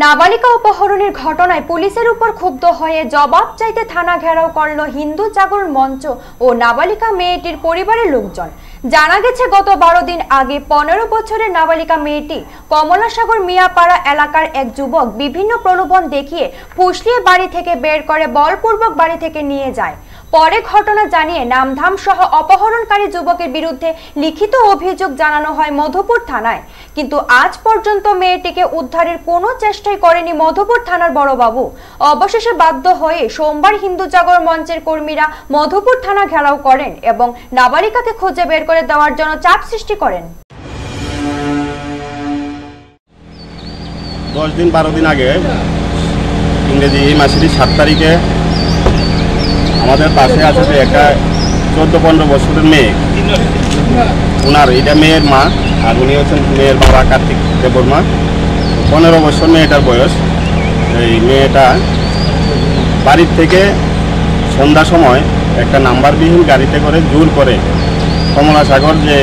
নাবালিকা অপহরণের ঘটনায় পুলিশের উপর ক্ষুব্ধ হয়ে জবাব চাইতে থানা ঘেরাও করল হিন্দু জাগরণ মঞ্চ ও নাবালিকা মেয়েটির পরিবারের লোকজন। জানা গেছে, গত 12 দিন আগে 15 বছরের নাবালিকা মেয়েটি কমলাসাগর মিয়াপাড়া এলাকার এক যুবক বিভিন্ন প্রলোভন দেখিয়ে ফুসলিয়ে বাড়ি থেকে বের করে বলপূর্বক বাড়ি থেকে নিয়ে যায়। পরে ঘটনা জানিয়ে নামধাম সহ অপহরণকারী যুবকের বিরুদ্ধে লিখিত অভিযোগ জানানো হয় মধুপুর থানায়। কিন্তু আজ পর্যন্ত মেয়েটিকে উদ্ধারের কোনো চেষ্টাই করেনি মধুপুর থানার বড়বাবু। অবশেষে বাধ্য হয়ে সোমবার হিন্দু জাগরণ মঞ্চের কর্মীরা মধুপুর থানা ঘেরাও করেন এবং নাবালিকাকে খুঁজে বের করে দেওয়ার জন্য চাপ সৃষ্টি করেন। 10 দিন 12 দিন আগে ইংরেজি এই মাসের 7 তারিখে আমাদের পাশে আছে যে একটা 14-15 বছরের মেয়ে, ওনার এটা মেয়ের মা, আর উনি হচ্ছেন মেয়ের বাবা কার্তিক দেববর্মা। 15 বছর মেয়েটার বয়স। এই মেয়েটা বাড়ির থেকে সন্ধ্যা সময় একটা নাম্বারবিহীন গাড়িতে করে জোর করে কমলাসাগর যে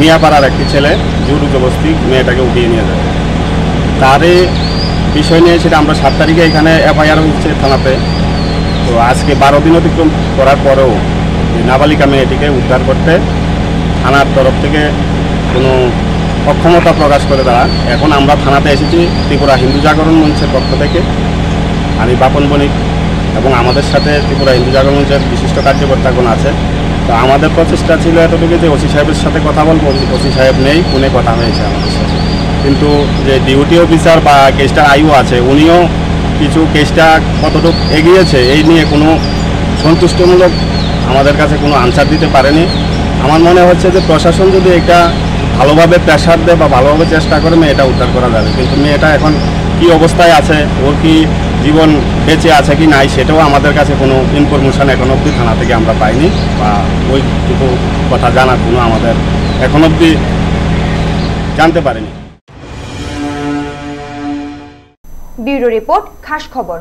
মিয়াপাড়ার একটি ছেলে জোর জবরদস্তি মেয়েটাকে উঠিয়ে নিয়ে যায়। তার বিষয় নিয়ে সেটা আমরা 7 তারিখে এখানে এফআইআর হচ্ছে থানাতে। তো আজকে 12 দিন অতিক্রম করার পরেও নাবালিকা মেয়েটিকে উদ্ধার করতে থানার তরফ থেকে কোনো অক্ষমতা প্রকাশ করে তারা। এখন আমরা থানাতে এসেছি ত্রিপুরা হিন্দু জাগরণ মঞ্চের পক্ষ থেকে, আমি বাপন বণিক এবং আমাদের সাথে ত্রিপুরা হিন্দু জাগরণ মঞ্চের বিশিষ্ট কার্যকর্তাগণ আছে। তো আমাদের প্রচেষ্টা ছিল এতটুকু যে ওসি সাহেবের সাথে কথা বলবো, ওসি সাহেব নেই, ফোনে কথা হয়েছে আমাদের সাথে। কিন্তু যে ডিউটি অফিসার বা কেসটার আইও আছে, উনিও কিছু কেসটা কতটুকু এগিয়েছে এই নিয়ে কোনো সন্তুষ্টমূলক আমাদের কাছে কোনো আনসার দিতে পারেনি। আমার মনে হচ্ছে যে প্রশাসন যদি এটা ভালোভাবে প্রেশার দেয় বা ভালোভাবে চেষ্টা করে মেয়েটা উদ্ধার করা যাবে। কিন্তু মেয়েটা এখন কি অবস্থায় আছে, ওর কি জীবন বেঁচে আছে কি নাই, সেটাও আমাদের কাছে কোনো ইনফরমেশান এখন অবধি থানা থেকে আমরা পাইনি, বা ওইটুকু কথা জানার কোনো আমাদের এখন অবধি জানতে পারিনি। ব্যুরো রিপোর্ট, খাস খবর।